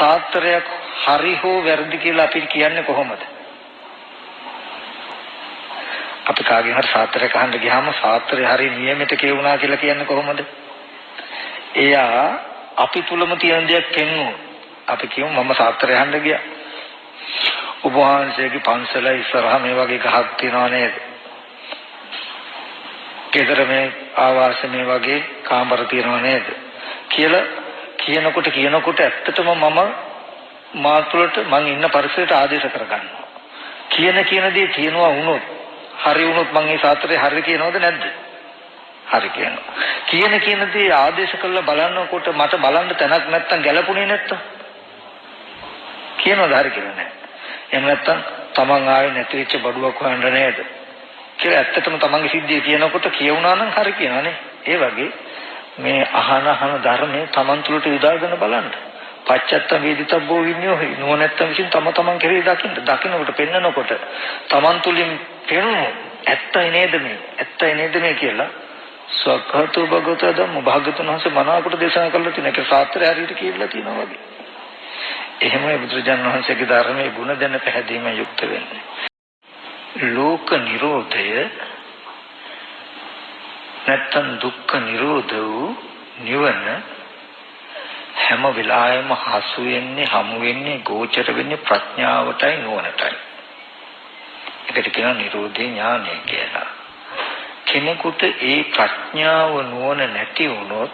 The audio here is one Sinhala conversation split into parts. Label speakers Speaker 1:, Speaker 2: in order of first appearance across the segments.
Speaker 1: සාත්‍රයක් හරි හෝ වැරදි කියලා අපි කියන්නේ කොහොමද? අපි කාගෙන් හරි සාත්‍රයක් අහන්න ගියාම සාත්‍රය හරි නියමෙට කියුණා කියලා කියන්නේ කොහොමද? එයා අපි තුලම තියෙන දෙයක් පෙන්වුවොත් අපි කියමු මම සාත්‍රය අහන්න ගියා. ඔබ වහන්සේගේ පන්සල ඉස්සරහා මේ වගේ ගහක් තියනවා නේද? ගෙදර මේ ආවාස මේ වගේ කාමර තියනවා නේද? කියලා කියනකොට ඇත්තටම මම මාතුලට මං ඉන්න පරිසරයට ආදේශ කරගන්නවා. කියන දේ කියනවා වුණොත් හරි වුණොත් මං ඒ සාත්‍රය හරි කියනවද නැද්ද? හරි කියනවා. කියන දේ ආදේශ කරලා බලනකොට මට බලන්න තැනක් නැත්තම් ගැලපුණේ නැත්තම් කියනවද හරි කියලා නැහැ. එහෙම නැත්තම් තමන් ආවේ නැති වෙච්ච බඩුවක් හොයන්න නේද? කියලා ඇත්තටම තමන්ගේ සිද්ධිය කියනකොට කියුණා නම් හරි කියනවානේ. ඒ වගේ මේ අහන ධර්මයේ තමන් තුළට යොදාගෙන බලන්න. පච්චත්ත වේදිතබ්බෝ විඤ්ඤෝ නුවණැත්තන් විසින් තමන් කෙරෙහි දකින්නකොට පෙන්නකොට තමන් තුළින් පෙනුණු ඇත්තයි නේද මේ කියලා සක්කතෝ භගවත ධම්ම භාගතුන් වහන්සේ මනාවකට දේශනා කළා තියෙන එක සාත්‍රය හරියට කියලා තියෙනවා වගේ. එහෙමයි බුදුරජාණන් වහන්සේගේ ධර්මයේ ගුණ දැන පැහැදීම යුක්ත වෙන්නේ. ලෝක නිරෝධය නැත්තම් දුක්ඛ නිරෝධ වූ නිවන හැම වෙලාවෙම හසු වෙන්නේ හමු වෙන්නේ ගෝචර වෙන්නේ ප්‍රඥාවටයි නුවණටයි. ඒකට කියනවා නිරෝධේ ඥානය කියලා. කෙනෙකුට ඒ ප්‍රඥාව නුවණ නැති වුණොත්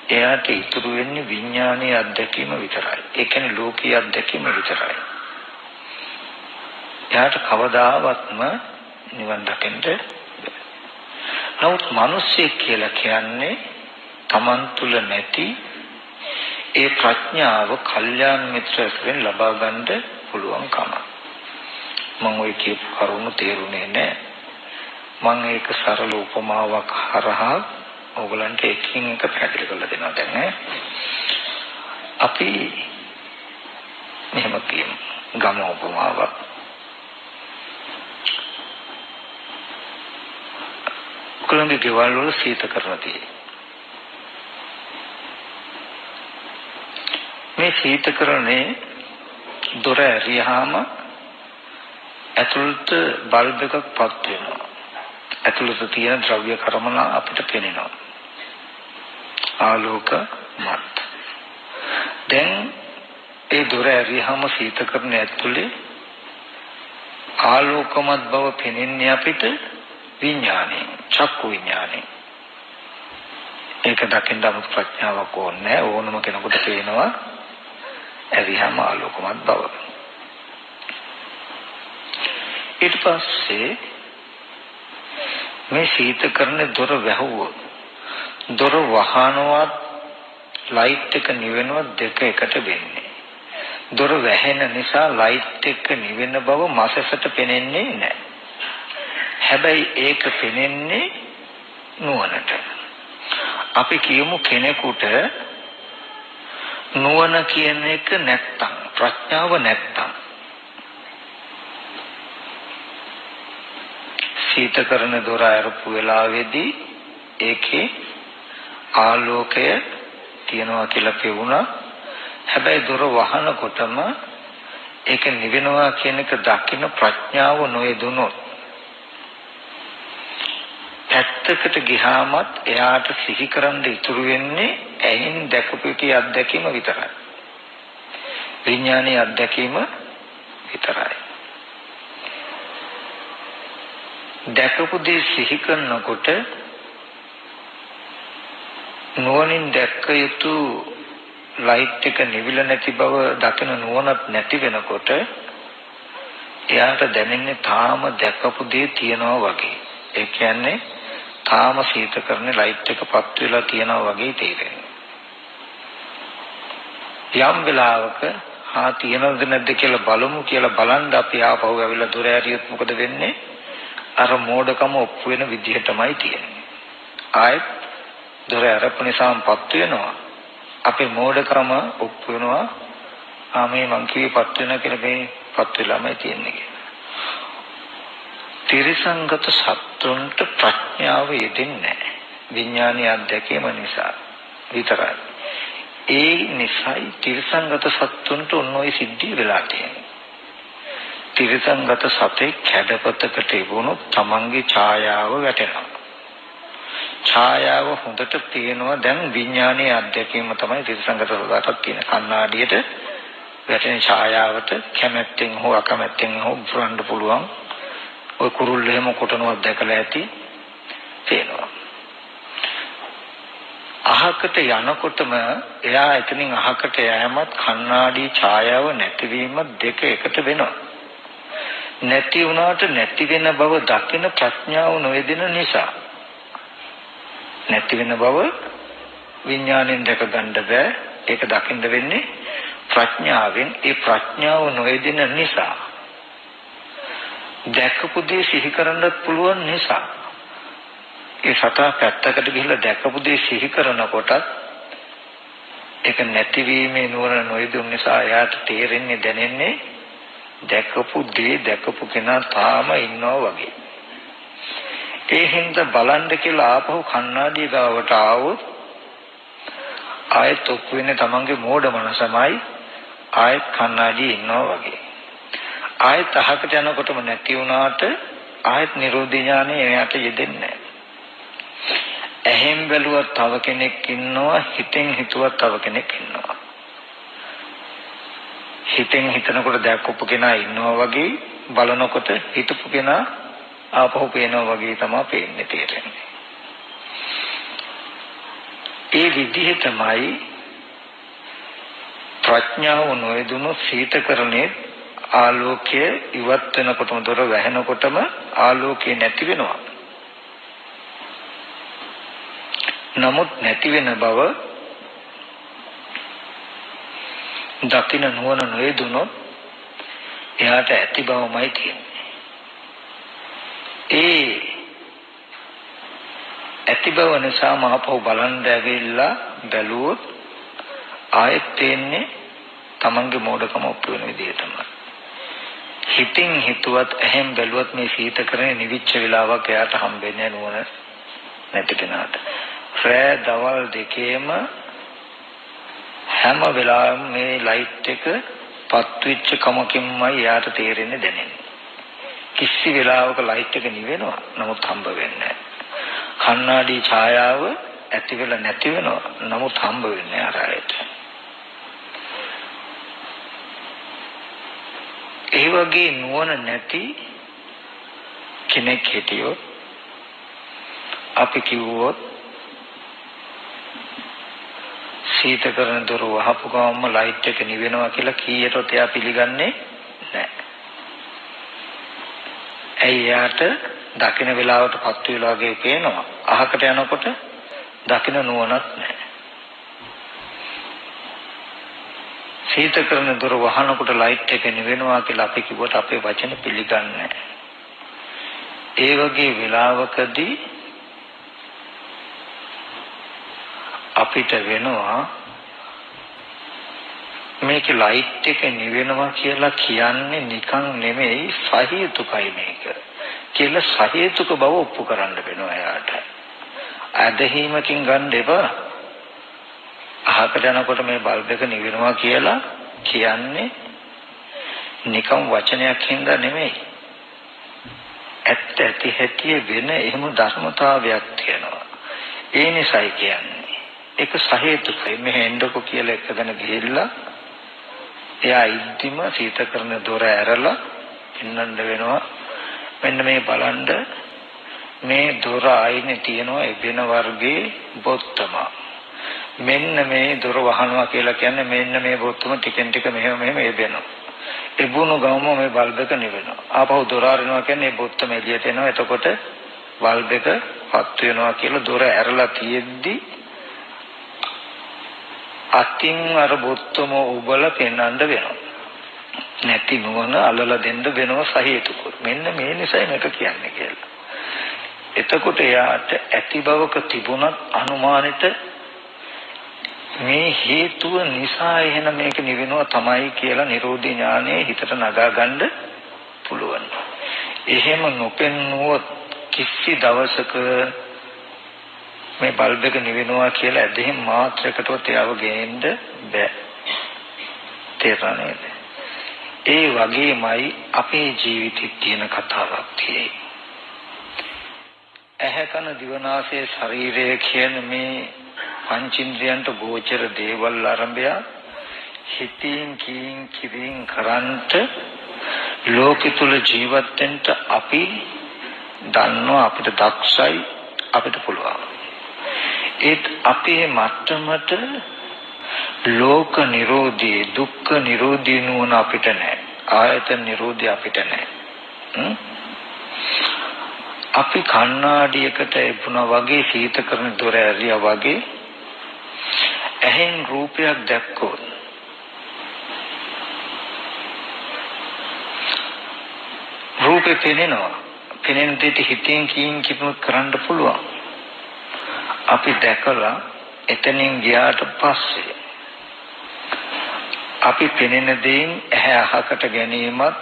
Speaker 1: එයාට ඉතුරු වෙන්නේ විඥානීය අත්දැකීම විතරයි. ඒ කියන්නේ ලෝකීය අත්දැකීම විතරයි. එයාට කවදාවත්ම නිවන් දකින්න නමුත් මිනිස්සෙක් කියලා කියන්නේ Taman තුල නැති ඒ ප්‍රඥාව කල්යාණ මිත්‍රයෙන් ලබා ගන්න පුළුවන්කම. මම ඔය කියපු කරුණු තේරුනේ නැහැ. මම ඒක සරල උපමාවක් හරහා ඕගලන්ට එකින් එක පැහැදිලි කරලා දෙනවා දැන් නේ. අපි මෙහෙම කියමු ගම උපමාවක්. ඔයගලගේ ගෙවල් වල සීතකරණ තියෙනවා. මේ සීතකරණේ දොර ඇරියාම ඇතුළත බල්බ් එකක් පත් වෙනවා. ඇතුළත තියෙන ද්‍රව්‍ය කර්මන අපිට පේනවා. ආලෝකමත්. දැන් ඒ දොර ඇරියාම සීතකරණය ඇතුලේ ආලෝකමත් බව පෙනෙන්නේ අපිට විඥානේ, චක්කු විඥානේ. ඒක දකින්න අමුත් ප්‍රඥාවක් ඕනේ. ඕනම කෙනෙකුට පේනවා ඇරියාම ආලෝකමත් බව. ඊට පස්සේ මේ සීතකරණ දොර වැහුවොත් දොර වහනවත් ලයිට් එක නිවෙනවත් දෙක එකට වෙන්නේ. දොර වැහෙන නිසා ලයිට් එක නිවෙන බව මාසෙකට පේන්නේ නැහැ. හැබැයි ඒක පේන්නේ නුවණට. අපි කියමු කෙනෙකුට නුවණ කියන එක නැත්තම් ප්‍රඥාව නැත්තම් සීතකරණ දොර අරපු වෙලාවේදී ඒකේ ආලෝකය තියනවා කියලා පෙවුණා. හැබැයි දොර වහනකොටම ඒක නිවෙනවා කියන එක දකින්න ප්‍රඥාව නොයදුනොත් පැත්තකට ගියාමත් එයාට සිහි කරන්න ඉතුරු වෙන්නේ ඇයින් දැකපු කී අත්දැකීම විතරයි. විඥානීය අත්දැකීම විතරයි. දැකපු දේ සිහි කරනකොට නුවණින් දැක්ක යුතු ලයිට් එක නිවිල නැති බව දකින නුවණක් නැති වෙනකොට එයාට දැනෙන්නේ තාම දැකපු දේ තියනවා වගේ. ඒ කියන්නේ තාම සීතකරණේ ලයිට් එක පත් වෙලා තියනවා වගේ තේරෙනවා. යම් වෙලාවක තියනවද නැද්ද කියලා බලමු කියලා බලන් අපි ආපහු ඇවිල්ලා දොර ඇරියොත් මොකද වෙන්නේ? අර මෝඩකම ඔප්පු වෙන විදිහටමයි තියෙන්නේ. ආයෙත් දොර අරපු නිසාම්පත් වෙනවා. අපේ මෝඩකම ඔප්පු වෙනවා. මේ මං කිව්වේ පත් වෙන කියලා මේ පත් වෙලාමයි තියෙන්නේ කියලා. තිරසංගත සත්තුන්ට ප්‍රඥාව යෙදෙන්නේ නැහැ. විඥානීය අධ්‍යක්ෂම නිසා විතරයි. ඒ නිසයි තිරසංගත සත්තුන්ට ඔන්නෝයි සිද්ධිය වෙලා තියෙන්නේ. තිරසංගත සතේ කැඩපතකට තිබුණොත් තමන්ගේ ඡායාව වැටෙනවා. ඡායාව හොඳට පේනවා. දැන් විඥානයේ අධ්‍යක්ීම තමයි තිරසංගත සතට තියෙන. කණ්ණාඩියට වැටෙන ඡායාවට කැමැත්තෙන් හෝ අකමැත්තෙන් හෝ පුරන්න පුළුවන්. ඔය කුරුල්ල එහෙම කොටනවා දැකලා ඇති පේනවා. අහකට යනකොටම එයා එතනින් අහකට යෑමත් කණ්ණාඩි ඡායාව නැතිවීම දෙක එකට වෙනවා. නැති වුණාට නැති වෙන බව දකින ප්‍රඥාව නොයෙදෙන නිසා. නැති වෙන බව විඥාණයෙන් දැක ගන්න බෑ. ඒක දකින්න වෙන්නේ ප්‍රඥාවෙන්. ඒ ප්‍රඥාව නොයෙදෙන නිසා. දැකපු දේ සිහි කරන්නත් පුළුවන් නිසා. ඒ සතා පැත්තකට ගිහිල්ලා දැකපු දේ සිහි කරනකොට ඒක නැතිවීමේ නුවණ නොයදුන් නිසා එයාට තේරෙන්නේ දැනෙන්නේ දැකපු දේ දැකපු කෙනා තාම ඉන්නවා වගේ. ඒ හින්දා බලන්න කියලා ආපහු කණ්ණාඩිය ගාවට ආවොත් ආයෙත් ඔප්පු වෙන්නේ තමන්ගේ මෝඩ මනසමයි. ආයෙත් කණ්ණාඩියේ ඉන්නවා වගේ. ආයෙත් අහකට යනකොටම නැති වුණාට ආයෙත් නිරෝධ ඥානෙ එයාට යෙදෙන්නේ නැහැ. ඇහෙන් බැලුවත් තව කෙනෙක් ඉන්නවා. හිතෙන් හිතුවත් තව කෙනෙක් ඉන්නවා. හිතෙන් හිතනකොට දැක්කපු කෙනා ඉන්නවා වගේ බලනකොට හිතපු කෙනා ආපහු පේනවා වගේ තමයි පේන්නේ තේරෙන්නේ. ඒ විදිහ තමයි ප්‍රඥාව නොයදුණු සීතකරණේ ආලෝකය ඉවත් වෙනකොටම දොර වැහෙනකොටම ආලෝකය නැති වෙනවා. නමුත් නැති වෙන බව දකින්න නුවණ නොයදුනොත් එයාට ඇති බවමයි තියෙන්නේ. ඒ ඇති බව නිසා මහපොව බලන් දැවිලා බැලුවොත් ආයෙත් තේන්නේ තමන්ගේ මෝඩකම ඔප්පු වෙන විදිහ තමයි. හිතින් හිතුවත් එහෙන් බැලුවත් මේ සීතකරණේ නිවිච්ච වෙලාවක් එයාට හම්බෙන්නේ නුවණ නැති කෙනාට. රෑ දවල් දෙකේම හැම වෙලාවෙම මේ ලයිට් එක පත් වෙච්ච කමකින්මයි යාට තේරෙන්නේ දැනෙන්නේ. කිසි වෙලාවක ලයිට් එක නිවෙනවා නමුත් හම්බ වෙන්නේ නැහැ. කණ්ණාඩි ඡායාව ඇති වෙලා නැති වෙනවා නමුත් හම්බ වෙන්නේ ආරයට. ඒ වගේ නුවණ නැති කෙනෙක් හිටියොත් අපි කිව්වොත් සීතකරණ දොර වහපු ගමන්ම ලයිට් එක නිවෙනවා කියලා කීයටත් එයා පිළිගන්නේ නැහැ. ඇයි යාට දකින්න වෙලාවට පත් වෙලා වගේ පේනවා. අහකට යනකොට දකින්න නුවණක් නැහැ. සීතකරණ දොර වහනකොට ලයිට් එක නිවෙනවා කියලා අපි කිව්වට අපේ වචන පිළිගන්නේ නැහැ. ඒ වගේ වෙලාවකදී අපිට වෙනවා මේක ලයිට් එක නිවෙනවා කියලා කියන්නේ නිකන් නෙමෙයි සහේතුකයි මේක කියලා සහේතුක බව ඔප්පු කරන්න වෙනවා එයාට. අදහිමකින් ගන්න එපා. අහකට යනකොට මේ බල්බ් එක නිවෙනවා කියලා කියන්නේ නිකන් වචනයක් හින්දා නෙමෙයි. ඇත්ත ඇති හැටි වෙන එහෙම ධර්මතාවයක් තියෙනවා. ඒ නිසායි කියන්නේ ඒක සහේතුකයි. මෙහෙ එන්නකො කියලා එකගෙන ගිහිල්ලා එයා ඉද්දිම සීතකරණ දොර ඇරලා ඉන්නන්න වෙනවා. මෙන්න මේ බලන්න මේ දොර ආයිනේ තියෙනවා එබෙන වර්ගයේ බොත්තම. මෙන්න මේ දොර වහනවා කියලා කියන්නේ මෙන්න මේ බොත්තම ටිකෙන් ටික මෙහෙම එබෙනවා. එබුණු ගමම මේ බල්බ් එක නිවෙනවා. ආපහු දොර අරිනවා කියන්නේ බොත්තම එළියට එනවා. එතකොට බල්බ් එක පත් වෙනවා කියලා දොර ඇරලා තියෙද්දි අතින් අර බොත්තම උබල පෙන්වන්න වෙනවා. නැති නුවණ අල්ලලා දෙන්න වෙනවා සහේතුක. මෙන්න මේ නිසයි මේක කියන්නේ කියලා. එතකොට එයාට ඇති බවක තිබුණත් අනුමානෙට මේ හේතුව නිසා එහෙනම් මේක නිවෙනවා තමයි කියලා නිරෝධී ඥානය හිතට නගා ගන්න පුළුවන්. එහෙම නොපෙන්නුවොත් කිසි දවසක මේ බල්බ් එක නිවෙනවා කියලා ඇදහිම් මාත්‍රයකටවත් එයාව ගේන්න බෑ. තේරෙනවද? ඒ වගේමයි අපේ ජීවිතේ තියෙන කතාවක් තියෙන්නේ. ඇහැ කන දිව නාසය ශරීරය කියන මේ පංචේන්ද්‍රයන්ට ගෝචර දේවල් ආරම්භය හිතින් කීන් කිරින් කරන්ට ලෝකෙ තුල ජීවත් වෙන්න අපි දන්නවා අපිට දක්ෂයි අපිට පුළුවන්. ඒත් අපේ මට්ටමට ලෝක නිරෝධී දුක්ඛ නිරෝධී නුවණ අපිට නැහැ. ආයතන නිරෝධී අපිට නැහැ. අපි කණ්ණාඩියකට එපුණා වගේ සීත කරන දොර ඇරියා වගේ ඇහෙන් රූපයක් දැක්කොත් රූපේ පෙනෙනවා. පෙනෙන දෙයට හිතෙන් කීන් කිපුත් කරන්න පුළුවන්. අපි දැකලා එතනින් ගියාට පස්සේ අපි පෙනෙන දේෙන් ඇහැ අහකට ගැනීමත්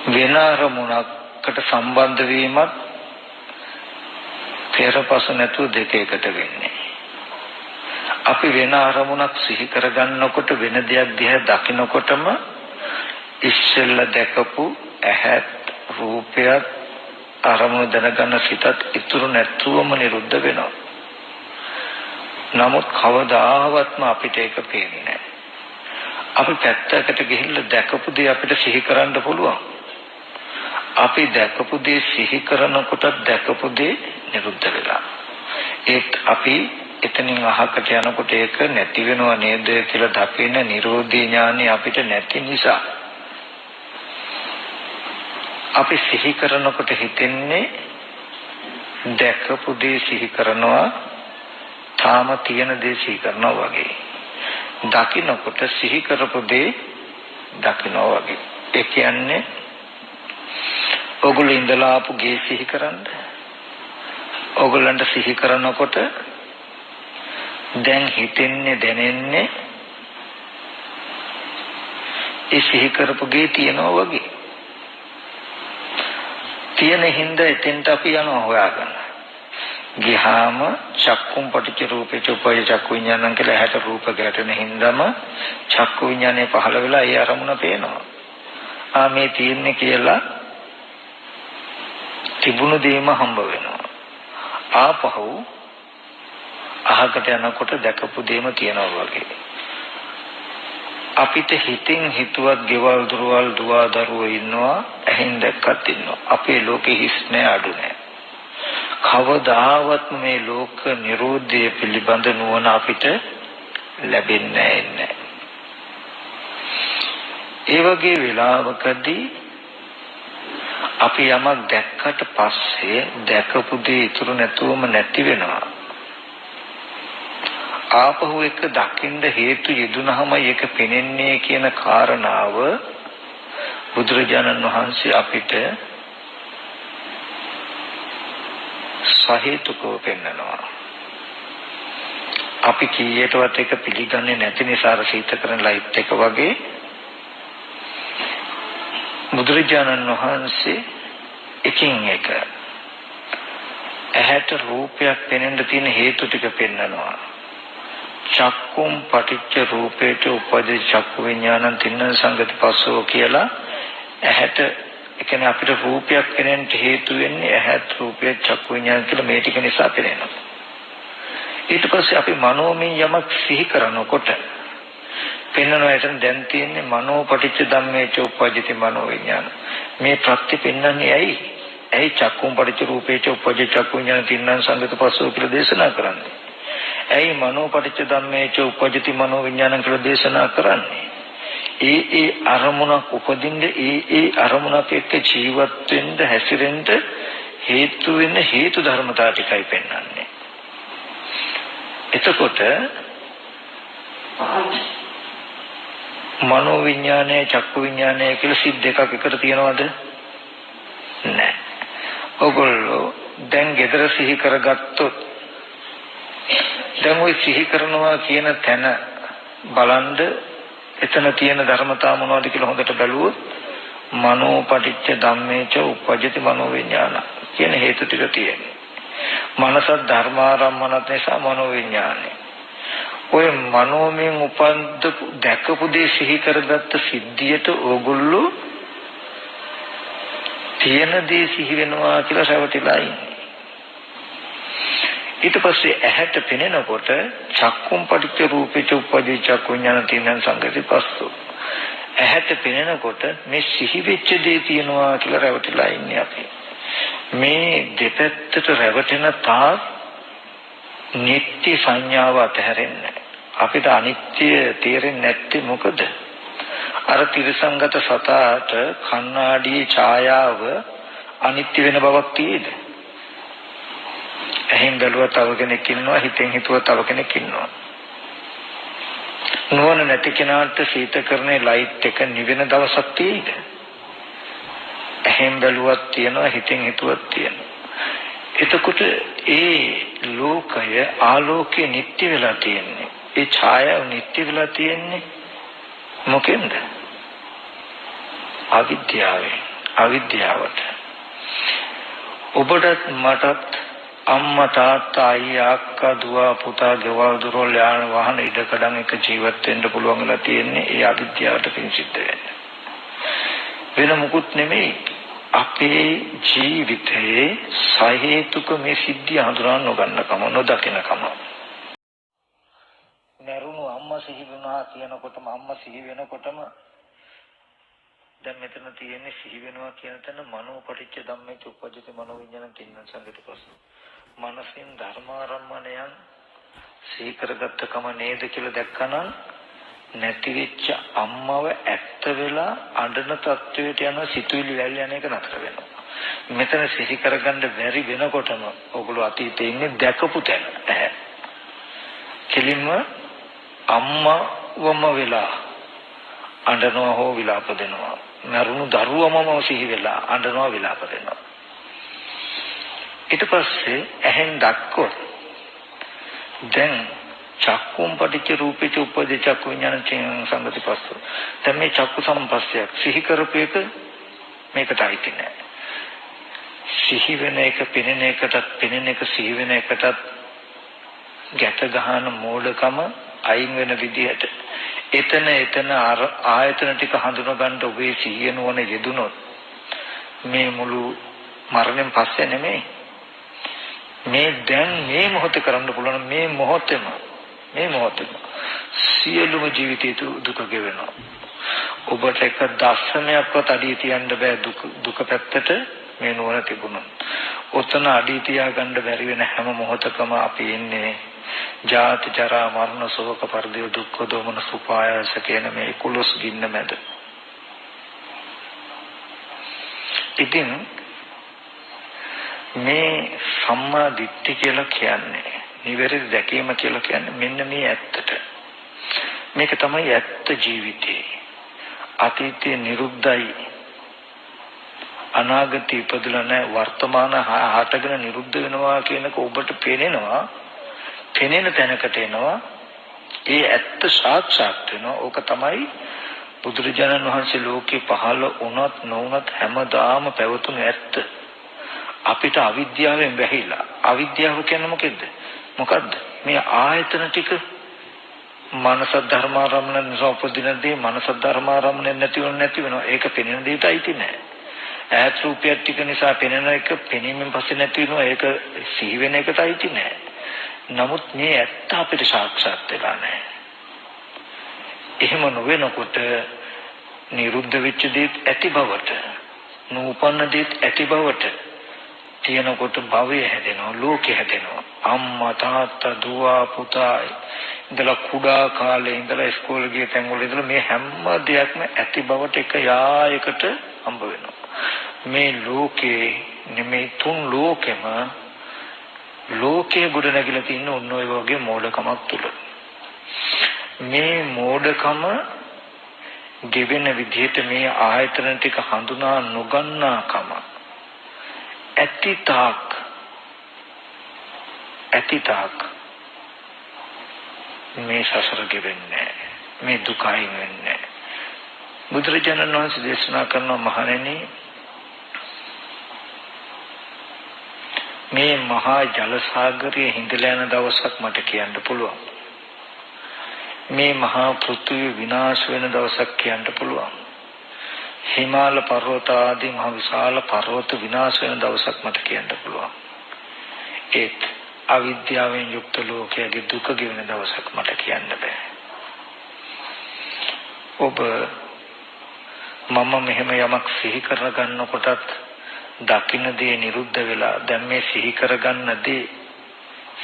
Speaker 1: වෙන අරමුණකට සම්බන්ධ වීමත් පෙරපස නැතුව දෙක එකට වෙන්නේ. අපි වෙන අරමුණක් සිහි කරගන්නකොට වෙන දෙයක් දිහා දකිනකොටම ඉස්සෙල්ලා දැකපු ඇහත් රූපයත් අරමුණ දැනගන්න සිතත් ඉතුරු නැතුවම නිරුද්ධ වෙනවා. නමුත් කවදාවත්ම අපිට ඒක පේන්නේ නැහැ. අපි පැත්තකට ගිහිල්ලා දැකපු දේ අපිට සිහි කරන්න පුළුවන්. අපි දැකපු දේ සිහි කරනකොට දැකපු දේ නිරුද්ධ වෙලා. ඒත් අපි එතනින් අහකට යනකොට ඒක නැති වෙනව නේද කියලා දකින නිරෝධී ඥානෙ අපිට නැති නිසා අපි සිහි කරනකොට හිතෙන්නේ දැකපු දේ සිහි කරනවා තාම තියෙන දේ සිහි කරනවා වගේ. දකින්නකොට සිහි කරපු දේ දකින්නවා වගේ. ඒ කියන්නේ ඔගොල්ලෝ ඉඳලා ආපු ගේ සිහි කරන්න. ඔගොල්ලන්ට සිහි කරනකොට දැන් හිතෙන්නේ දැනෙන්නේ ඒ සිහි කරපු ගේ තියනවා වගේ. තියෙන හින්දා එතෙන්ට අපි යනවා හොයාගන්න. ගියාම චක්කුම් පටිච්ච රූපේ චුප්පය චක්කු විඥානං කියලා හැට රූප ගැටෙන හින්දාම චක්කු විඥානේ පහළ වෙලා ඒ අරමුණ පේනවා. මේ තියෙන්නේ කියලා තිබුණු දේම හම්බ වෙනවා. ආපහු අහකට යනකොට දැකපු දේම තියනවා වගේ. අපිට හිතින් හිතුවත් ගෙවල් දොරවල් දුව දරුවෝ ඉන්නවා, ඇහෙන් දැක්කත් ඉන්නවා. අපේ ලෝකෙ හිස් නෑ අඩු නෑ. කවදාවත් මේ ලෝක නිරෝධය පිළිබඳ නුවණ අපිට ලැබෙන්නේ නැහැ. ඒ වගේ වෙලාවකදී අපි යමක් දැක්කට පස්සේ දැකපු දේ ඉතුරු නැතුවම නැති වෙනවා. ආපහු එක දකින්න හේතු යෙදුනහම ඒක පෙනෙන්නේ කියන කාරණාව බුදුරජාණන් වහන්සේ අපිට සහේතුකව පෙන්නනවා. අපි කීයටවත් එක පිළිගන්නේ නැති නිසා රසීත කරන ලයිට් එක වගේ බුදුරජාණන් වහන්සේ එකින් එක ඇහැට රූපයක් පෙනෙන්න තියෙන හේතු ටික පෙන්නනවා. චක්කුම් පටිච්ච රූපේට උපදී චක්කු විඥානං තින්න සංගති පස්සෝ කියලා ඇහැට කියන්නේ අපිට රූපයක් පෙනෙන්න හේතු වෙන්නේ ඇහත් රූපය චක්කු විඥාන කියලා මේ ටික නිසා පෙනෙනවා. ඊට පස්සේ අපි මනෝමය යමක් සිහි කරනකොට පෙන්වනවා එතන දැන් තියෙන්නේ මනෝ පටිච්ච ධම්මේච උපජ්ජති මනෝ විඥාන. මේ ප්‍රත්‍ය පෙන්වන්නේ ඇයි? ඇයි චක්කුම් පටිච්ච රූපේච උපජ්ජති චක්කු විඥාන තින්න සංගති පස්සෝ කියලා දේශනා කරන්නේ? ඇයි මනෝ පටිච්ච ධම්මේච උපජ්ජති මනෝ විඥාන කියලා දේශනා කරන්නේ? ඒ අරමුණක් උපදින්න ඒ අරමුණක් එක්ක ජීවත් වෙන්න හැසිරෙන්න හේතු වෙන හේතු ධර්මතා ටිකයි පෙන්වන්නේ. එතකොට මනෝ විඥානය චක්කු විඥානය කියලා සිත් දෙකක් එකට තියනවද? නැහැ. ඔගොල්ලෝ දැන් gedara සිහි කරගත්තොත් දැන් ওই සිහි කරනවා කියන තැන බලන්ද එතන තියෙන ධර්මතාව මොනවද කියලා හොඳට බැලුවොත් මනෝ පටිච්ච ධම්මේච උපජ්ජති මනෝ විඥාන කියන හේතු ටික තියෙනවා. මනස ධර්මාරම්මනත් නිසා මනෝවිඥානය. ඔය මනෝමයෙන් උපන්දපු දැකපු දේ සිහි කරගත්ත සිද්ධියට ඕගොල්ලෝ තියෙන දේ සිහි වෙනවා කියලා රැවටිලා ඉන්නේ. ඊට පස්සේ ඇහැට පෙනෙනකොට චක්කුම් පටිච්ච රූපේච උපදී චක්කු ඥාන තින්න සංගති පස්සෝ. ඇහැට පෙනෙනකොට මේ සිහි වෙච්ච දේ තියෙනවා කියලා රැවටිලා ඉන්නේ අපි. මේ දෙපැත්තට රැවටෙන තාක් නිත්‍ය සංඥාව අතහැරෙන්නේ. අපිට අනිත්‍ය තේරෙන්නේ නැත්තේ මොකද? අර තිරසංගත සතාට කණ්ණාඩියේ ඡායාව අනිත්‍ය වෙන බවක් තියෙද? එහෙන් බැලුවා තව කෙනෙක් ඉන්නවා, හිතෙන් හිතුවා තව කෙනෙක් ඉන්නවා. නුවණ නැති කෙනාට සීතකරණේ ලයිට් එක නිවෙන දවසක් තියෙයිද? එහෙන් බැලුවත් තියෙනවා, හිතෙන් හිතුවත් තියෙනවා. එතකොට ඒ ලෝකය ආලෝකයේ නිට්ටය වෙලා තියෙන්නේ. ඒ ඡායාව නිට්ටය වෙලා තියෙන්නේ මොකෙන්ද? අවිද්‍යාවට. ඔබටත් මටත් අම්මා තාත්තා අයියා අක්කා දුව පුතා ගෙවල් දොරවල් යාන වාහන ඉඩකඩම් එක ජීවත් වෙන්න පුළුවන් වෙලා තියෙන්නේ ඒ අවිද්‍යාවට පිංසිද්ධ වෙන්නේ. වෙන මුකුත් නෙමෙයි. අපේ ජීවිතයේ සහේතුක මේ සිද්ධිය හඳුනා නොගන්නකම නොදකිනකම. නරුණු අම්මා සිහි වුණා කියනකොටම අම්මා සිහි වෙනකොටම දැන් මෙතන තියෙන්නේ සිහි වෙනවා කියන තැන මනෝපටිච්ච ධම්මේ උපජ්ජති මනෝවිඤ්ඤාණ තින්න සංගති පස්ස. මනසින් ධර්මාරම්මණයන් සීකරගත්තකම නේද කියලා දැක්කනම් නැතිවෙච්ච අම්මව ඇත්ත වෙලා අඬන තත්වයට යන සිතුවිලි වැල් යන එක නතර වෙනවා. මෙතන සිහි කරගන්න බැරි වෙනකොටම ඔගොල්ලෝ අතීතේ ඉන්නේ දැකපු තැන. කෙලින්ම අම්මවම වෙලා අඬනවා හෝ විලාප දෙනවා. නරුණු දරුවමම සිහි වෙලා අඬනවා විලාප දෙනවා. ඊට පස්සේ ඇහෙන් දැක්කොත් දැන් චක්කුම් පටිච්ච රූපේච උපදී චක්කු විඥාන සංගති පස්සෝ. දැන් මේ චක්කු සම්පස්සයක් සිහි කරපු එක මේකට අයිති නෑ. සිහි වෙන එක පෙනෙන එකටත් පෙනෙන එක සිහි වෙන එකටත් ගැට ගහන මෝඩකම අයින් වෙන විදිහට එතන ආයතන ටික හඳුනා ගන්න ඔබේ සිහිය නොවන යෙදුනොත් මේ මුළු මරණයෙන් පස්සේ නෙමෙයි මේ දැන් මේ මොහොතේ කරන්න පුළුවන් මේ මොහොතේම සියලුම ජීවිතේ දුක ගෙවෙනවා. ඔබට එක දර්ශනයක්වත් අඩිය තියන්න බෑ දුක පැත්තට මේ නුවණ තිබුණොත්. ඔතන අඩිය තියාගන්න බැරි වෙන හැම මොහොතකම අපි ඉන්නේ ජාති ජරා මරණ ශෝක පරිදේව දුක්ඛ දෝමන සුපායස කියන මේ 11 ගින්න මැද. ඉතින් මේ සම්මා දිට්ඨිය කියලා කියන්නේ නිවැරදි දැකීම කියලා කියන්නේ මෙන්න මේ ඇත්තට. මේක තමයි ඇත්ත ජීවිතේ. අතීතේ නිරුද්ධයි. අනාගතේ ඉපදලා නැහැ. වර්තමාන හටගෙන නිරුද්ධ වෙනවා කියනක ඔබට පේනවා. පෙනෙන තැනකට එනවා. ඒ ඇත්ත සාක්ෂාත් වෙනවා. ඕක තමයි බුදුරජාණන් වහන්සේ ලෝකේ පහළ වුණත් නොවුණත් හැමදාම පැවතුණු ඇත්ත. අපිට අවිද්‍යාවෙන් වැහිලා. අවිද්‍යාව කියන්නේ මොකද්ද? මේ ආයතන ටික මනස ධර්මාරම්මන නිසා උපදිනදී මනස ධර්මාරම්මන නැති වෙනවා. ඒක පෙනෙන දෙයට අයිති නෑ. ඈත් රූපයක් ටික නිසා පෙනෙන එක පෙනීමෙන් පස්සේ නැති වෙනවා. ඒක සිහි වෙන එකට අයිති නෑ. නමුත් මේ ඇත්ත අපිට සාක්ෂාත් වෙලා නෑ. එහෙම නොවෙනකොට නිරුද්ධ වෙච්ච දේත් ඇති බවට, නූපන්න දේත් ඇති බවට තියෙනකොට භවය හැදෙනවා, ලෝකෙ හැදෙනවා. අම්මා තාත්තා දුව පුතා ඉඳලා කුඩා කාලේ ඉඳලා ඉස්කෝලේ ගිය තැන් වල ඉඳලා මේ හැම දෙයක්ම ඇති බවට එක යායකට හම්බ වෙනවා. මේ ලෝකේ නෙමේ තුන් ලෝකෙම ලෝකයේ ගොඩ නැගිලා තියෙන ඔන්න ඔය වගේ මෝඩකමක් තුල. මේ මෝඩකම ගෙවෙන විදිහට මේ ආයතන ටික හඳුනා නොගන්නාකම ඇතිතාක් මේ සසර ගෙවෙන්නේ මේ දුකයි වෙන්නේ. බුදුරජාණන් වහන්සේ දේශනා කරන මහණෙනි මේ මහා ජල සාගරයේ හිඳලා යන දවසක් මට කියන්න පුළුවන්. මේ මහා පෘථිවිය විනාශ වෙන දවසක් කියන්න පුළුවන්. හිමාල පර්වත ආදී මහ විශාල පර්වත විනාශ වෙන දවසක් මට කියන්න පුළුවන්. ඒත් අවිද්‍යාවෙන් යුක්ත ලෝකයේ දුක ගෙවෙන දවසක් මට කියන්න බෑ. ඔබ මම මෙහෙම යමක් සිහි කරගන්නකොටත් දකින්න දේ නිරුද්ධ වෙලා දැන් මේ සිහි කරගන්න දේ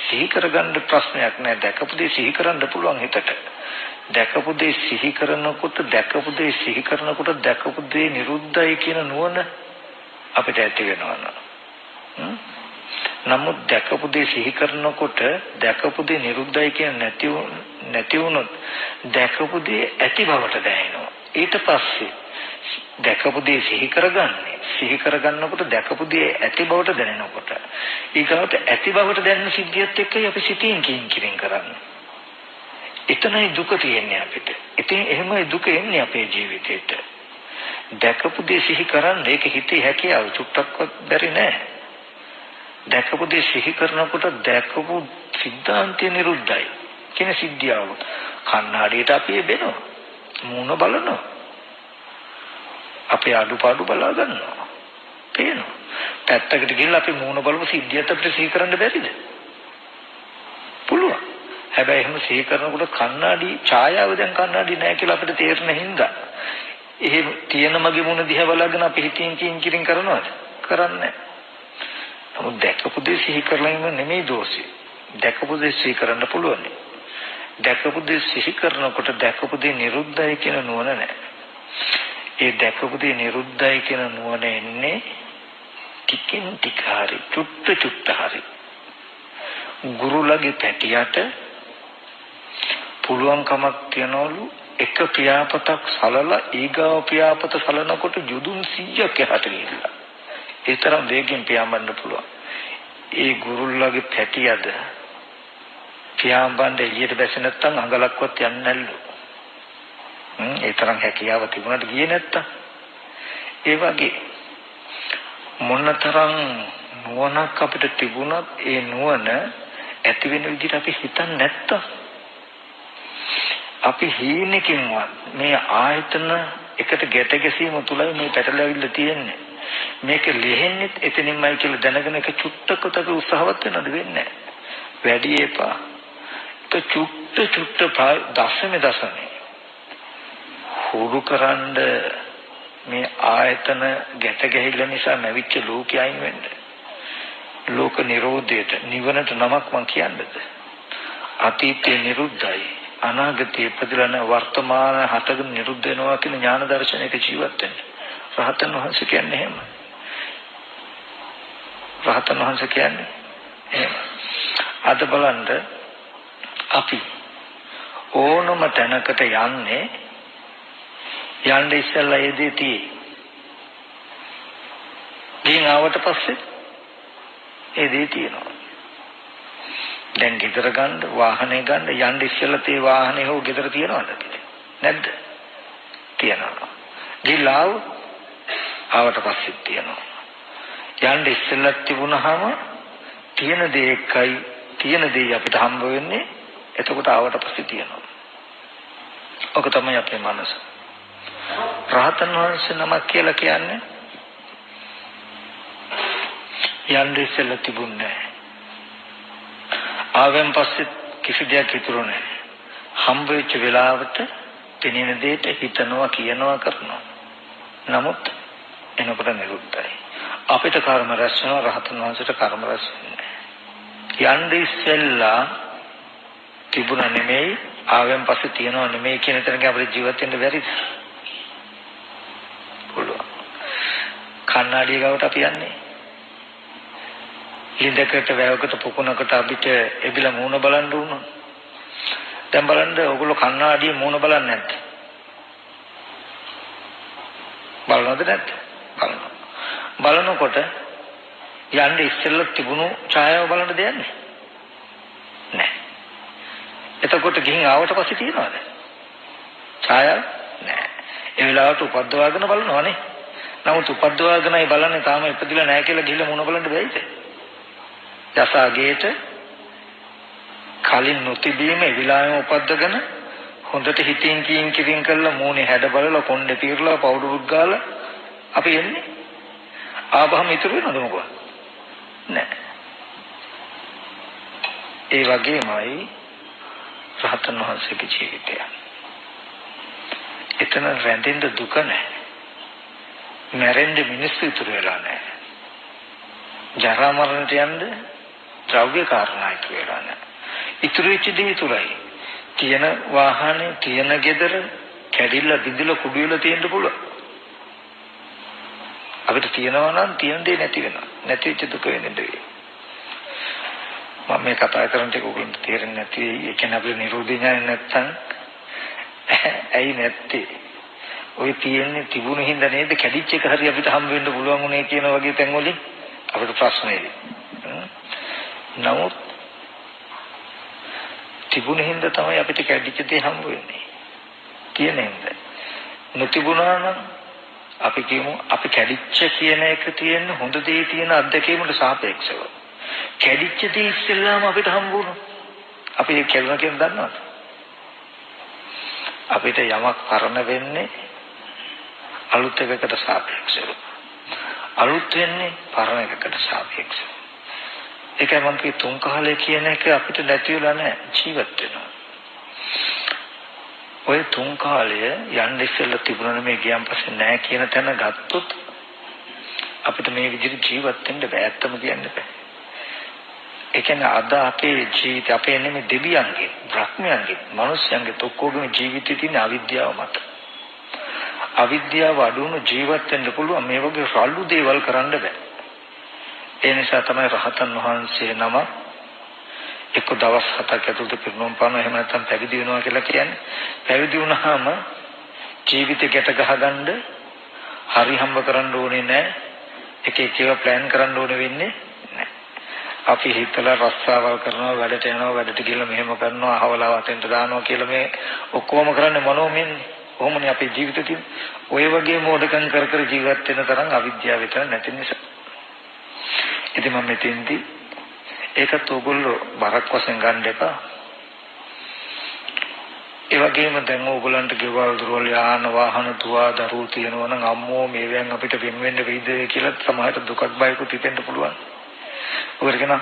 Speaker 1: සිහි කරගන්න ප්‍රශ්නයක් නෑ. දැකපු දේ සිහි කරන්න පුළුවන් හිතට. දැකපු දේ සිහි කරනකොට දැකපු දේ සිහි කරනකොට දැකපු දේ නිරුද්ධයි කියන නුවණ අපිට ඇති වෙනවා. නමුත් දැකපු දේ සිහි කරනකොට දැකපු දේ නිරුද්ධයි කියන නැති වුණොත් දැකපු දේ ඇති බවට දැනෙනවා. ඊට පස්සේ දැකපු දේ සිහි කරගන්නකොට දැකපු දේ ඇති බවට දැනෙනකොට ඊගොල්ලට ඇති බවට දැනෙන සිද්ධියත් එක්කයි අපි සිතින් කිංකිරින් කරන්නේ. එතනයි දුක තියෙන්නේ අපිට. ඉතින් එහෙමයි දුක එන්නේ අපේ ජීවිතේට. දැකපු දේ සිහි කරන්න ඒක හිතේ හැකියාව චුට්ටක්වත් බැරි නෑ. දැකපු දේ සිහි කරනකොට දැකපු සිද්ධාන්තය නිරුද්ධයි කියන සිද්ධියව කන්නාඩියට අපි බෙනවා. මූණ බලනවා. අපේ අඩුපාඩු බලා ගන්නවා. පේනවා. පැත්තකට ගිහලා අපි මූණ බලමු සිද්ධියත් අපිට සිහි කරන්න බැරිද? පුළුවන්. හැබැයි එහෙම සිහි කරනකොට කන්නාඩි ඡායාව දැන් කන්නාඩි නැහැ කියලා අපිට තේරෙන හින්දා එහෙම තියෙන මගේ මුණ දිහා බලාගෙන අපි හිතින් කිංකිරින් කරනවද? කරන්නේ නැහැ. නමුත් දැකපු දේ සිහි කරලා ඉන්න නෙමෙයි දෝෂය. දැකපු දේ සිහි කරන්න පුළුවන්. දැකපු දේ සිහි කරනකොට දැකපු දේ නිරුද්ධයි කියන නුවණ නැහැ. ඒ දැකපු දේ නිරුද්ධයි කියන නුවණ එන්නේ ටිකින් ටික හරි චුට්ට හරි. ගුරුලගේ පැටියට පුළුවන් කමක් තියනවලු එක පියාපතක් සලලා ඊගාව පියාපත සලනකොට යුදුන් 100ක් එහාට ගිහිල්ලා ඒ තරම් වේගෙන් පියාඹන්න පුළුවන්. ඒ ගුරුල්ලගේ පැටියද පියාඹන්න එළියට බැසේ නැත්තම් අඟලක්වත් යන්නේ නැල්ලු. ඒ තරම් හැකියාව තිබුණාට ගියේ නැත්තම් ඒ වගේ මොනතරම් නුවණක් අපිට තිබුණත් ඒ නුවණ ඇති වෙන විදිහට අපි හිතන්නේ නැත්තම් අපි හීනකින්වත් මේ ආයතන එකට ගැට ගැසීම තුලයි මේ පැටලවිල්ල තියෙන්නේ. මේක ලිහෙන්නේ එතනින්මයි කියලා දැනගෙන එක චුට්ටකට අපි උත්සාහවත් වෙනවද වෙන්නේ නැහැ. වැඩි එපා. ඒක චුට්ට දශමේ හුරුකරනද මේ ආයතන ගැට ගැහිල්ල නිසා නැවිච්ච ලෝකෙ අයින් වෙන්න. ලෝක නිරෝධයට නිවනට නමක් මං කියන්නද? අතීතේ නිරුද්ධයි. අනාගතයේ ප්‍රතිලන වර්තමාන හටගෙන නිරුද්ධ වෙනවා කියන ඥාන දර්ශනයක ජීවත් වෙන්න. රහතන් වහන්සේ කියන්නේ එහෙම. රහතන් වහන්සේ කියන්නේ එහෙම. අද බලන්න අපි ඕනම තැනකට යන්න ඉස්සෙල්ලා එදෙති. ගින් ආවට පස්සේ එදේ තියෙනවා. දැන් ගෙදර ගන්න වාහනේ ගන්න යන්න ඉස්සෙල්ලා තේ වාහනේ හෝ ගෙදර තියනවද නැද්ද? තියනවා. ගිලාව ආවට පස්සේ තියනවා. යන්න ඉස්සෙල්ලා තිබුණාම තියෙන දේ එකයි තියෙන දේ අපිට හම්බ වෙන්නේ. එතකොට ආවට පස්සේ තියනවා. ඔක තමයි අපේ මනස. රහතන් වහන්සේ නමක් කියලා කියන්නේ යන්න ඉස්සෙල්ලා තිබුණේ නැහැ. ආවෙන් පස්සේ කිසි දෙයක් ඉතුරු නැහැ. හම්බ වෙච්ච වෙලාවට තනින දෙයට හිතනවා කියනවා කරනවා. නමුත් එනකොට නිරුද්ධයි. අපිට කර්ම රැස් වෙනවා රහතන් වහන්සේට කර්ම රැස් වෙන්නේ නැහැ. යන්න ඉස්සෙල්ලා තිබුණ නෙමෙයි ආවෙන් පස්සේ තියනවා නෙමෙයි කියන තරඟ අපේ ජීවිත වෙන්න බැරිද? පුළුවන්. කන්නාඩිය ගාවට අපි යන්නේ. ලිඳකට වැවකට පුකුණකට අපිට එබිලා මූණ බලන්න උනොත් දැන් බලන්න ඔයගොල්ලෝ කන්නාඩියේ මූණ බලන්නේ නැද්ද? බලනවද නැද්ද? බලනවා. බලනකොට යන්න ඉස්සෙල්ලා තිබුණු ඡායාව බලන්න දෙන්නේ නැහැ. එතකොට ගිහින් ආවට පස්සේ තියනවද? ඡායාව නැහැ. ඒ වෙලාවට උපද්දවාගෙන බලනවනේ. නමුත් උපද්දවාගෙනයි බලන්නේ තාම ඉපදිලා නැහැ කියලා ගිහිල්ලා මොන බලන්න බැයිද? යසාගේට කලින් නොතිබීම විලායම උපද්දගෙන හොඳට හිතින් කීම් කිරින් කරලා මූණේ හැඩ බලලා කොණ්ඩේ පීරලා පවුඩරුත් ගාලා අපි එන්නේ ආවහම ඉතුරු වෙනවද මොකද නෑ. ඒ වගේමයි රහතන් වහන්සේගේ ජීවිතය. එතන රැඳෙන්න දුක නැහැ. මැරෙන්න මිනිස්සු ඉතුරු වෙලා නැහැ. ජරා මරණට යන්න ද්‍රව්‍ය කාරණා ඉතුරු වෙලා නැහැ. ඉතුරු වෙච්ච දේ ඉතුරුයි. තියෙන වාහනේ, තියෙන ගෙදර කැඩිලා බිඳිලා කුඩු වෙලා තියෙන්න පුළුවන්. අපිට තියෙනවා නම් තියෙන දේ නැති වෙනවා. නැති වෙච්ච දුක වෙන්නේ දෙවි. මම මේ කතා කරන ටික ඔයගොල්ලන්ට තේරෙන්නේ නැති වෙයි. ඒ කියන්නේ අපේ නිරෝධී ඥාන නැත්තම් ඇයි නැත්තේ? ඔය තියෙන්නේ තිබුණු හින්දා නේද කැඩිච්ච එක හරි අපිට හම් වෙන්න පුළුවන් උනේ කියන වගේ තැන් වලින් අපිට ප්‍රශ්න එයි. නමුත් තිබුණු හින්දා තමයි අපිට කැඩිච්ච දේ හම් වෙන්නේ. තියෙන හින්දා. නොතිබුණා නම් අපි කියමු අපි කැඩිච්ච කියන එක තියෙන හොඳ දේ තියෙන අත්දැකීමට සාපේක්ෂව. කැඩිච්ච දේ ඉස්සෙල්ලාම අපිට හම් වුණා. අපි ඒක කියලා කියන දන්නවද? අපිට යමක් පරණ වෙන්නේ අලුත් එකකට සාපේක්ෂව. අලුත් වෙන්නේ පරණ එකකට සාපේක්ෂව. ඒකයි මම කිය තුන් කාලය කියන එක අපිට නැති වෙලා නැහැ ජීවත් වෙනවා. ඔය තුන් කාලය යන්න ඉස්සෙල්ලා තිබුණා මේ ගියන් පස්සේ නැහැ කියන තැන ගත්තොත් අපිට මේ විදිහට ජීවත් වෙන්න බෑ. ඇත්තම කියන්න බෑ. ඒ කියන්නේ අද අපේ ජීවිතය අපේ නෙමෙයි දෙවියන්ගේ, බ්‍රහ්මයන්ගේ, මිනිස්යන්ගේ ඔක්කොගේම ජීවිතේ තියෙන අවිද්‍යාව මත. අවිද්‍යාව අඩුණු ජීවත් වෙන්න පුළුවන් මේ වගේ රළු දේවල් කරන්න බෑ. ඒ නිසා තමයි රහතන් වහන්සේ නම එක්ක දවස් 7ක් ඇතුළත පිරුණම් පානවා එහෙම නැත්නම් පැවිදි වෙනවා කියලා කියන්නේ. පැවිදි වුණාම ජීවිතේ ගැට ගහගන්න හරි හම්බ කරන්න ඕනේ නැහැ. එක එක ඒවා ප්ලෑන් කරන්න ඕනේ වෙන්නේ නැහැ. අපි හිතලා රස්සාවල් කරනවා, වැඩට යනවා, වැඩට ගිහලා මෙහෙම කරනවා, අහවලා වතෙන්ට දානවා කියලා මේ ඔක්කොම කරන්නේ මොනෝමෙන්? කොහොමනේ අපේ ජීවිතේ තියෙන්නේ? ඔය වගේ මෝඩකම් කර කර ජීවත් වෙන තරම් අවිද්‍යාව විතර නැති නිසා. ඉතින් මම මෙතෙන්දී ඒකත් ඕගොල්ලෝ බරක් වශයෙන් ගන්න එපා. ඒ වගේම දැන් ඕගොල්ලන්ට ගෙවල් දොරවල් යාන වාහන දුවා දරුවෝ තියෙනවා නම් අම්මෝ මේවෙන් අපිට වෙන වෙන්න වෙයිද කියලා සමහරට දුකක් බයකුත් හිතෙන්න පුළුවන්. ඔකට කියන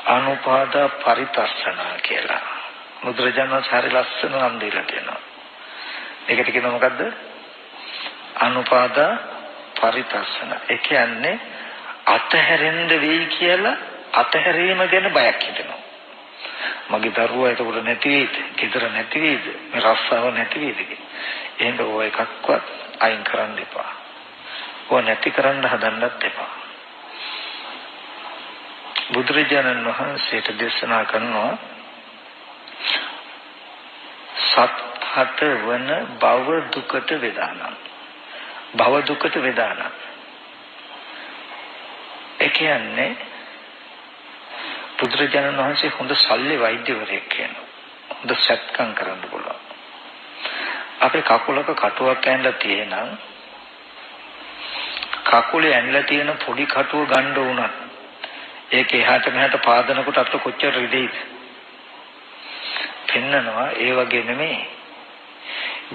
Speaker 1: අනුපාද පරිතස්සන කියලා. මුද්‍රජන සාරි ලස්සන නම් දීලා තියෙනවා. ඒකට කියන මොකද්ද? අනුපාද පරිතස්සන. ඒ කියන්නේ අතහැරෙන්න වෙයි කියලා අතහැරීම ගැන බයක් හිතෙනවා. මගේ දරුවා ඒකට නැති වෙයිද? ගෙදර නැති වෙයිද? මේ රස්සාව නැති වෙයිද? එහෙනම් ඔය එකක්වත් අයින් කරන්න එපා. ඔය නැති කරන්න හදන්නත් එපා. බුදුරජාණන් වහන්සේට දේශනා කරනවා සත්හත වන භව දුකට වේදානං. භව දුකට වේදානං. ඒ කියන්නේ බුදුරජාණන් වහන්සේ හොඳ ශල්‍ය වෛද්‍යවරයෙක් කියනවා. හොඳ සත්කම් කරන්න පුළුවන්. අපේ කකුලක කටුවක් ඇඳලා තියෙනම් කකුලේ ඇඳලා තියෙන පොඩි කටුව ගන්න උනත් ඒක එහාට මෙහාට පාදනකොට අපිට කොච්චර රිදෙයිද? පෙන්නනවා ඒ වගේ නෙමෙයි.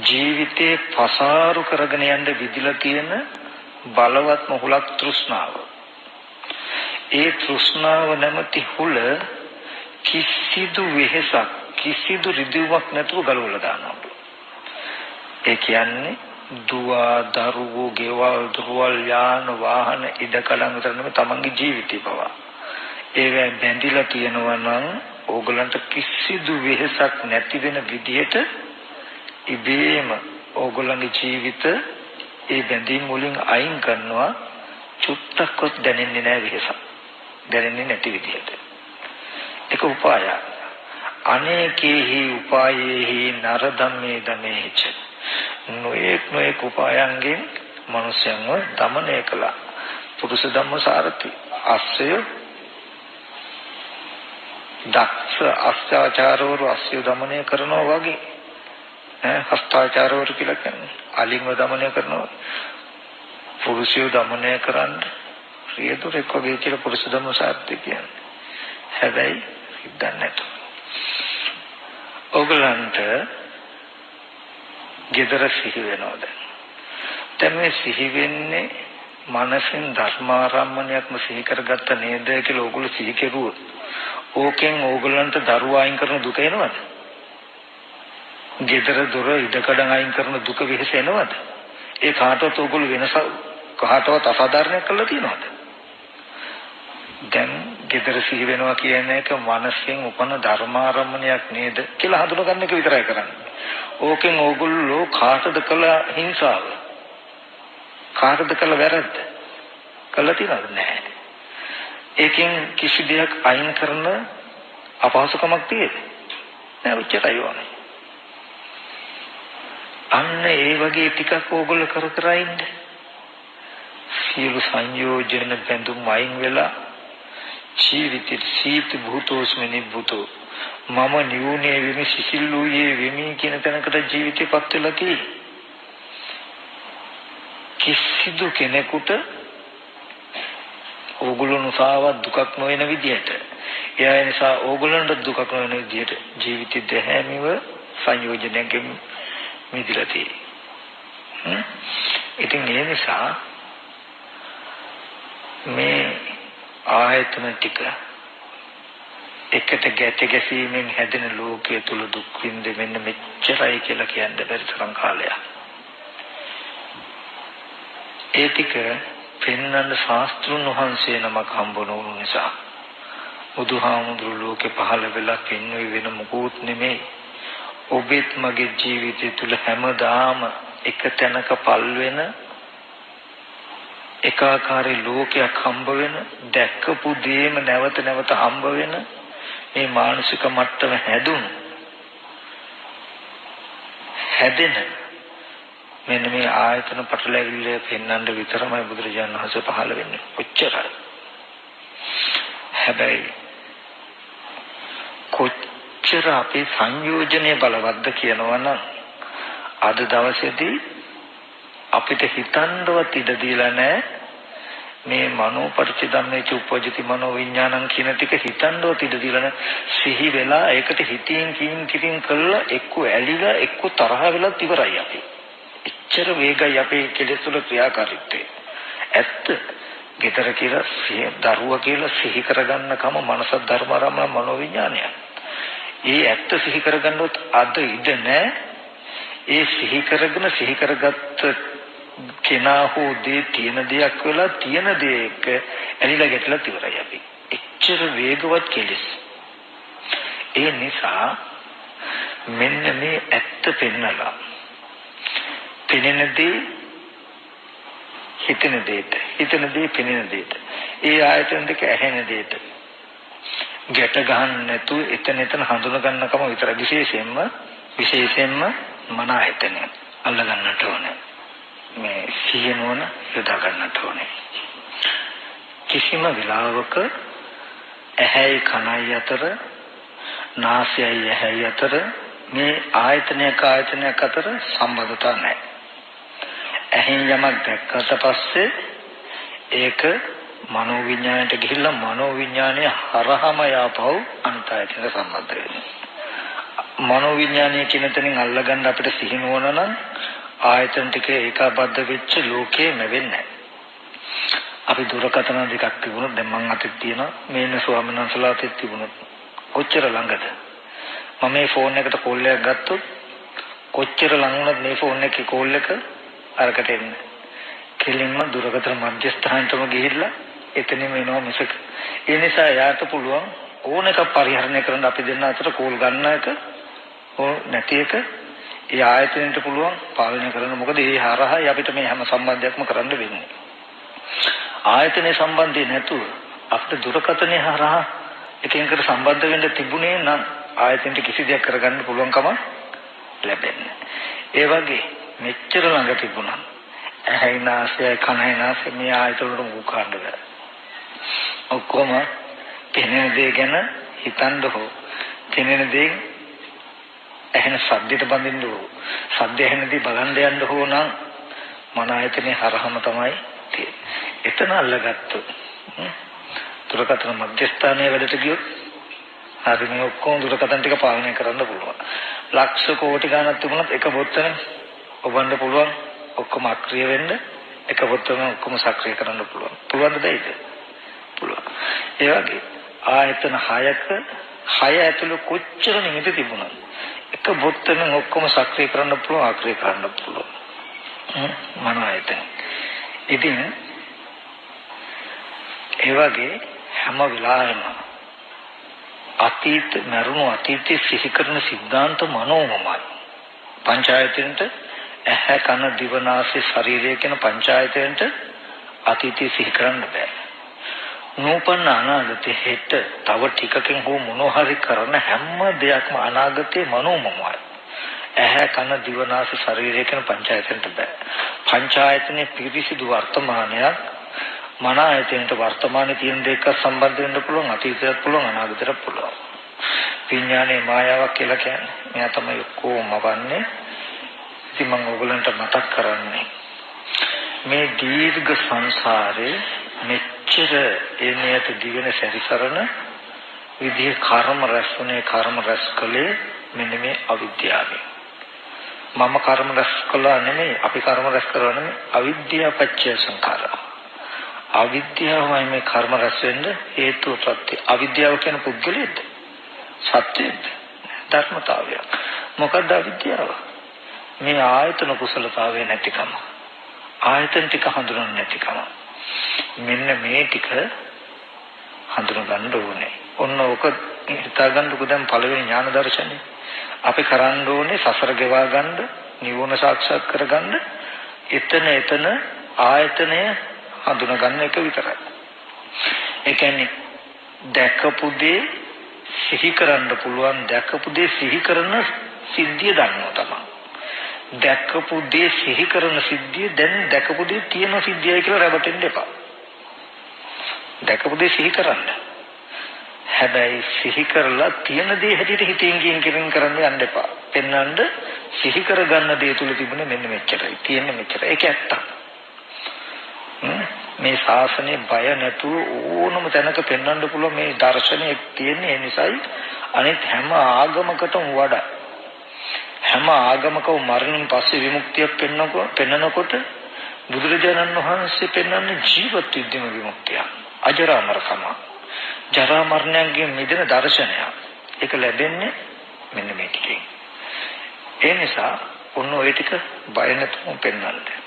Speaker 1: ජීවිතේ පසාරු කරගෙන යන්න විදිලා තියෙන බලවත්ම හුලක් තෘෂ්ණාව. ඒ තෘෂ්ණාව නැමැති හුල කිසිදු වෙහසක් කිසිදු රිදුවක් නැතුව ගලවලා දානවා. ඒ කියන්නේ දුව දරුවෝ ගෙවල් දොරවල් යාන වාහන ඉඩකඩම් විතර නෙමෙයි තමන්ගේ ජීවිතේ පවා. ඒවෙන් බැඳිලා තියෙනවා නම් ඕගලන්ට කිසිදු වෙහසක් නැති වෙන විදිහට ඉබේම ඕගලන්ගේ ජීවිත ඒ බැඳීම් වලින් අයින් කරනවා. චුට්ටක්වත් දැනෙන්නේ නැහැ වෙහසක්. දැනෙන්නේ නැති විදිහට. ඒක උපායයක්. අනේකේහි උපායේහි නරදම්මේ දමේච. නොඑක් උපායන්ගෙන් මනුෂ්‍යයන්ව দমনය කළා. පුරුෂ ධම්මසාරති අස්සය දක්ෂ අස්ත්‍යාචාරවරු අස්සය দমনය කරනවා වගේ. හස්තාචාරවරු කියලා කියන්නේ අලින්ව দমনය කරනවා. පුරුෂයෝ দমনය කරන්නේ රියදුරෙක් වගේ කියලා පුරුෂ ධම්මසාරති කියන්නේ. හැබැයි සිද්ධ නැතු. ඕගලන්ට gedara සිහි වෙනවද? දැන් මේ සිහි වෙන්නේ මනසින් ධර්මාරම්මණයක්ම සිහි කරගත්ත නේද කියලා ඕගොල්ලෝ සිහි කෙරුවොත් ඕකෙන් ඕගලන්ට දරුවා අයින් කරන දුක එනවද? gedara dora ඉඩකඩම් අයින් කරන දුක වෙහස එනවද? ඒ කාටවත් ඕගොල්ලෝ වෙනස කාටවත් අසාධාරණයක් කළා තියනවද? දැන් gedara සිහි වෙනවා කියන එක මනසෙන් උපන ධර්මාරම්මණයක් නේද කියලා හඳුනගන්න එක විතරයි කරන්නේ. ඕකෙන් ඕගොල්ලෝ කාටද කළ හිංසාව? කාටද කළ වැරද්ද? කළා තියනවද? නැහැ. ඒකෙන් කිසි දෙයක් අයින් කරන අපහසුකමක් තියෙද? නෑ, උච්චතයි වනේ. අන්න ඒ වගේ ටිකක් ඕගොල්ලෝ කර ඉන්න. සියලු සංයෝජන බඳුම් අයින් වෙලා ජීවිතේ සීත භූතෝස්මනි භූතෝ මම නියුනේ වෙමි සිසිල්ලුයේ වෙමි කියන තැනකට ජීවිතේපත් වෙලා තියෙන්නේ. කිසිදු කෙනෙකුට ඕගොල්ලෝ උසාවත් දුකක් නොවන විදිහට, ඒ නිසා ඕගොල්ලන්ට දුකක් නොවන විදිහට ජීවිතේ දැහැමිව සංයෝජනයෙන් මිදලා තියෙන්නේ. ඉතින් ඒ නිසා මේ ආයතන ටික එකට ගැටගැසීමෙන් හැදෙන ලෝකයේ තුල දුක් විඳින්න මෙන්න මෙච්චරයි කියලා කියන්න බැරි තරම් කාලයක්. ඒ ටික පෙන්වන්න ශාස්ත්‍රුන් වහන්සේ නමක් හම්බ නොවුණු නිසා බුදුහාමුදුරු ලෝකේ පහළ වෙලා පෙන්වෙයි වෙන මොකුත් නෙමෙයි. ඔබෙත් මගේ ජීවිතය තුල හැමදාම එක තැනක පල් වෙන එකාකාරී ලෝකයක් හම්බ වෙන, දැක්කපු දේම නැවත නැවත හම්බ වෙන මේ මානසික මට්ටම හැදෙන මෙන්න මේ ආයතන පටලැවිල්ල පෙන්වන්න විතරමයි බුදුරජාණන් වහන්සේ පහළ වෙන්නේ. ඔච්චරයි. හැබැයි කොච්චර අපේ සංයෝජනේ බලවත්ද කියනවනම් අද දවසේදී අපිට හිතන්නවත් ඉඩ දීලා නැහැ මේ මනෝපරිච්ඡ ධම්මේ චුප්පජිති මනෝ විඥානං කියන ටික හිතන්නවත් ඉඩ දීලා නැහැ. සිහි වෙලා ඒකට හිතින් කින් කළා එක්ක ඇලිලා එක්ක තරහ වෙලා ඉවරයි අපි. එච්චර වේගයි අපේ කෙලෙස් වල ක්‍රියාකාරීත්වය. ඇත්ත gedara කියලා දරුවා කියලා සිහි කරගන්න කම මනස ධර්මාරම්ම මනෝ විඥානය. ඒ ඇත්ත සිහි කරගන්නවත් අද ඉඩ නැහැ. ඒ සිහි කරගත්ත කෙනා හෝ දේ තියෙන දෙයක් වෙලා තියෙන දෙයක ඇලිලා ගැටලා ඉවරයි අපි. එච්චර වේගවත් කෙලෙස්. ඒ නිසා මෙන්න මේ ඇත්ත පෙන්නලා පෙනෙන දේ හිතෙන දෙයට, හිතෙන දේ පෙනෙන දෙයට, ඒ ආයතන දෙක ඇහෙන දෙයට ගැට ගන්න නැතුව එතන හඳුන ගන්නකම විතර විශේෂයෙන්ම මන ආයතනය අල්ල ගන්නට ඕනේ. මේ සිහිනවන යොදා ගන්නට ඕනේ. කිසිම වෙලාවක ඇහැයි කනයි අතර, නාසයයි ඇහැයි අතර මේ ආයතනයක අතර සම්බන්ධතාවක් නැහැ. ඇහෙන් යමක් දැක්කට පස්සේ ඒක මනෝ විඥාණයට ගිහිල්ලා මනෝ විඥානය හරහම යාපහුව අනිත් ආයතනයට සම්බන්ධ වෙනවා. මනෝ විඥානය කියන තැනින් අල්ලගන්න අපිට සිහිනවන නම් ආයතන ටික ඒකාබද්ධ වෙච්ච ලෝකේ නැවෙන්නේ. අපි දුරකථන දෙකක් තිබුණොත් දැන් මං අතේ තියෙන මේන ස්වාමීන් වහන්සේලා අතේ තිබුණොත් කොච්චර ළඟද? මම මේ ෆෝන් එකට කෝල් එකක් ගත්තොත් කොච්චර ළඟ වුණත් මේ ෆෝන් එකේ කෝල් එක අරකට එන්නේ. කෙලින්ම දුරකථන මධ්‍යස්ථානටම ගිහිල්ලා එතනම එනවා මිසක. ඒ නිසා යාට පුළුවන් ඕන එකක් පරිහරණය කරන්න අපි දෙන්න අතර කෝල් ගන්න එක ඕ නැති එක ඒ ආයතනෙට පුළුවන් පාලනය කරන්න. මොකද ඒ හරහා අපිට මේ හැම සම්බන්ධයක්ම කරන්න වෙන්නේ. ආයතනයේ සම්බන්ධය නැතුව අපිට දුරකථනයේ හරහා එකෙන්කට සම්බන්ධ වෙන්න තිබුණේ නම් ආයතනෙට කිසි දෙයක් කරගන්න පුළුවන්කම ලැබෙන්නේ. ඒ වගේ මෙච්චර ළඟ තිබුණා. ඇයි නාසය කනයි නාසය මේ ආයතන වල මුඛාණ්ඩ බෑ. ඔක්කොම පෙනෙන දේ ගැන හිතන්න හෝ පෙනෙන දේ ඇහෙන ශබ්දයට බඳින්න හෝ ශබ්ද ඇහෙනදී බලන් යන්න හෝ නම් මන ආයතනේ හරහම තමයි තියෙන්නේ. එතන අල්ලගත්තොත් දුරකථන මධ්‍යස්ථානයේ වැඩට ගියොත් හරි මේ ඔක්කොම දුරකථන ටික පාලනය කරන්න පුළුවන්. ලක්ෂ කෝටි ගණනක් තිබුණත් එක බොත්තනේ ඔබන්න පුළුවන්. ඔක්කොම අක්‍රිය වෙන්න එක බොත්තම ඔක්කොම සක්‍රිය කරන්න පුළුවන්. පුළුවන්ද දෙයිද? පුළුවන්. ඒ වගේ ආයතන 6ක 6 ඇතුළේ කොච්චර නිමිති තිබුණාද? එක බොත්තම ඔක්කොම සක්‍රිය කරන්න පුළුවන්, අක්‍රිය කරන්න පුළුවන්. මන ආයතන. ඉතින් ඒ වගේ හැම වෙලාවෙම අතීත මරුණු අතීතයේ සිහි කරන සිද්ධාන්ත මනෝමමයි. පංචායතෙන්ට ඇහැ කන දිව නාසය ශරීරය කියන පංචායතෙන්ට අතීතයේ සිහි කරන්න බෑ. නූපන්න අනාගතේ හෙට තව ටිකකින් හෝ මොනවා හරි කරන හැම දෙයක්ම අනාගතේ මනෝමමයි. ඇහැ කන දිව නාසය ශරීරය කියන පංචායතෙන්ට බෑ. පංචායතනේ පිරිසිදු වර්තමානයක් මන ආයතනට වර්තමානයේ තියෙන දෙක සම්බන්ධ වෙන්න පුළුවන්, අතීතයට පුළුවන්, අනාගතයට පුළුවන්. විඥානයේ මායාවක් කියලා කියන්නේ මෙයා තමයි ඔක්කොම වන්නේ. ඉතින් මම ඔයගලන්ට මතක් කරන්නේ මේ දීර්ඝ සංසාරේ මෙච්චර එනියට දිවෙන සැරිසරන විදිහේ කර්ම රැස්ුනේ කර්ම රැස් කළේ මෙන්න මේ අවිද්‍යාවෙන්. මම කර්ම රැස් කළා නෙමෙයි, අපි කර්ම රැස් කරලා නෙමෙයි, අවිද්‍යාව පත්‍ය සංඛාරා. අවිද්‍යාවයි මේ කර්ම රැස් වෙන්න හේතුව ප්‍රත්‍ය. අවිද්‍යාව කියන පුද්ගලයේද? සත්‍යයේද? ධර්මතාවය. මොකක්ද අවිද්‍යාව? මේ ආයතන කුසලතාවය නැතිකම. ආයතන ටික හඳුනන්නේ නැතිකම. මෙන්න මේ ටික හඳුන ගන්න ඕනේ. ඔන්න ඕක හිතාගන්නකො දැන් පළවෙනි ඥාන දර්ශනය. අපි කරන්න ඕනේ සසර ගෙවා ගන්න, නිවන සාක්ෂාත් කරගන්න. එතන ආයතනය හඳුන ගන්න එක විතරයි. ඒ කියන්නේ දැකපු දේ සිහි කරන්න පුළුවන්, දැකපු දේ සිහි කරන සිද්ධිය දන්නවා තමයි. දැකපු දේ සිහි කරන සිද්ධිය දැන් දැකපු දේ තියෙන සිද්ධියයි කියලා රැවටෙන්න එපා. දැකපු දේ සිහි කරන්න. හැබැයි සිහි කරලා තියෙන දේ හැටියට හිතින් කින් කරන්න යන්න එපා. පෙන්වන්න සිහි කරගන්න දේ තුල තිබුණේ මෙන්න මෙච්චරයි. තියෙන්නේ මෙච්චරයි. ඒක ඇත්තක්. මේ ශාසනය බය නැතුව ඕනම තැනක පෙන්වන්න පුළුවන් මේ දර්ශනය තියෙන්නේ. ඒ නිසායි අනිත් හැම ආගමකටම වඩා හැම ආගමකම මරණයෙන් පස්සේ විමුක්තිය පෙන්නකොට බුදුරජාණන් වහන්සේ පෙන්වන්නේ ජීවත් විද්‍යම විමුක්තිය. අජරාමරකම. ජරා මරණයෙන් මිදෙන දර්ශනය. ඒක ලැබෙන්නේ මෙන්න මේ ටිකෙන්. ඒ නිසා ඔන්න ඔය ටික බය නැතුව පෙන්වන්න.